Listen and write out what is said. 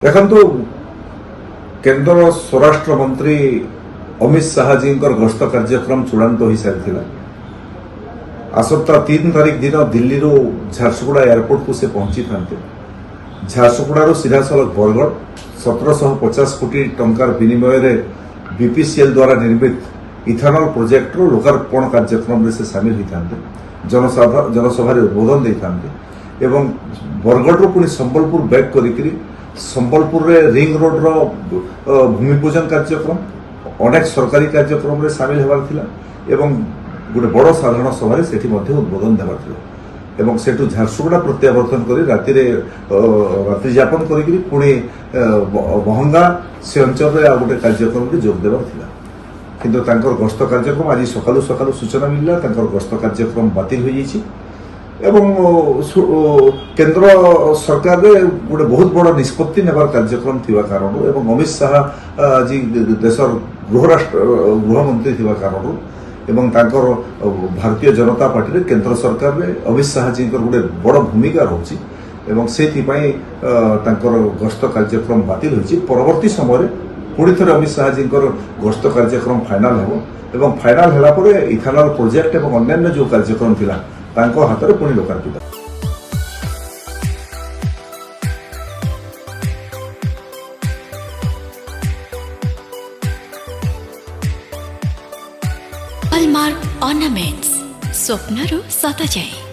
ଦେଖନ୍ତୁ କେନ୍ଦ୍ର ସ୍ୱରାଷ୍ଟ୍ର ମନ୍ତ୍ରୀ ଅମିତ ଶାହାଜୀଙ୍କର ଗସ୍ତ କାର୍ଯ୍ୟକ୍ରମ ଚୂଡ଼ାନ୍ତ ହୋଇସାରିଥିଲା। ଆସନ୍ତା 3 ତାରିଖ ଦିନ ଦିଲ୍ଲୀରୁ ଝାରସୁଗୁଡ଼ା ଏୟାରପୋର୍ଟକୁ ସେ ପହଞ୍ଚିଥାନ୍ତେ। ଝାରସୁଗୁଡ଼ାରୁ ସିଧାସଳଖ ବରଗଡ଼ 1750 କୋଟି ଟଙ୍କାର ବିନିମୟରେ ବିପିସିଏଲ୍ ଦ୍ୱାରା ନିର୍ମିତ ଇଥାନଲ ପ୍ରୋଜେକ୍ଟର ଲୋକାର୍ପଣ କାର୍ଯ୍ୟକ୍ରମରେ ସେ ସାମିଲ ହୋଇଥାନ୍ତେ, ଜନସଭାରେ ଉଦ୍ବୋଧନ ଦେଇଥାନ୍ତେ ଏବଂ ବରଗଡ଼ରୁ ପୁଣି ସମ୍ବଲପୁର ବ୍ୟାକ୍ କରିକି ସମ୍ବଲପୁରରେ ରିଙ୍ଗ ରୋଡର ଭୂମି ପୂଜନ କାର୍ଯ୍ୟକ୍ରମ ଅନେକ ସରକାରୀ କାର୍ଯ୍ୟକ୍ରମରେ ସାମିଲ ହେବାର ଥିଲା ଏବଂ ଗୋଟେ ବଡ଼ ସାଧାରଣ ସଭାରେ ସେଠି ମଧ୍ୟ ଉଦ୍ବୋଧନ ଦେବାର ଥିଲା ଏବଂ ସେଠୁ ଝାରସୁଗୁଡ଼ା ପ୍ରତ୍ୟାବର୍ତ୍ତନ କରି ରାତିରେ ରାତ୍ରି ଯାପନ କରିକି ପୁଣି ମହଙ୍ଗା ସେ ଅଞ୍ଚଳରେ ଆଉ ଗୋଟେ କାର୍ଯ୍ୟକ୍ରମରେ ଯୋଗ ଦେବାର ଥିଲା। କିନ୍ତୁ ତାଙ୍କର ଗସ୍ତ କାର୍ଯ୍ୟକ୍ରମ ଆଜି ସକାଳୁ ସକାଳୁ ସୂଚନା ମିଳିଲା ତାଙ୍କର ଗସ୍ତ କାର୍ଯ୍ୟକ୍ରମ ବାତିଲ ହୋଇଯାଇଛି ଏବଂ କେନ୍ଦ୍ର ସରକାରରେ ଗୋଟେ ବହୁତ ବଡ଼ ନିଷ୍ପତ୍ତି ନେବାର କାର୍ଯ୍ୟକ୍ରମ ଥିବା କାରଣରୁ ଏବଂ ଅମିତ ଶାହା ଆଜି ଦେଶର ଗୃହମନ୍ତ୍ରୀ ଥିବା କାରଣରୁ ଏବଂ ତାଙ୍କର ଭାରତୀୟ ଜନତା ପାର୍ଟିରେ କେନ୍ଦ୍ର ସରକାରରେ ଅମିତ ଶାହାଜୀଙ୍କର ଗୋଟେ ବଡ଼ ଭୂମିକା ରହୁଛି ଏବଂ ସେଥିପାଇଁ ତାଙ୍କର ଗସ୍ତ କାର୍ଯ୍ୟକ୍ରମ ବାତିଲ ହୋଇଛି। ପରବର୍ତ୍ତୀ ସମୟରେ ପୁଣି ଥରେ ଅମିତ ଶାହାଜୀଙ୍କର ଗସ୍ତ କାର୍ଯ୍ୟକ୍ରମ ଫାଇନାଲ ହେବ ଏବଂ ଫାଇନାଲ ହେଲା ପରେ ଇଥାନଲ ପ୍ରୋଜେକ୍ଟ ଏବଂ ଅନ୍ୟାନ୍ୟ ଯେଉଁ କାର୍ଯ୍ୟକ୍ରମ ଥିଲା ତାଙ୍କ ହାତରେ ପୁଣି ଲୋକାର୍ପିତ। ହଲମାର୍କ ଅର୍ଣ୍ଣାମେଣ୍ଟସ୍ ସ୍ୱପ୍ନରୁ ସତ ଯାଏ।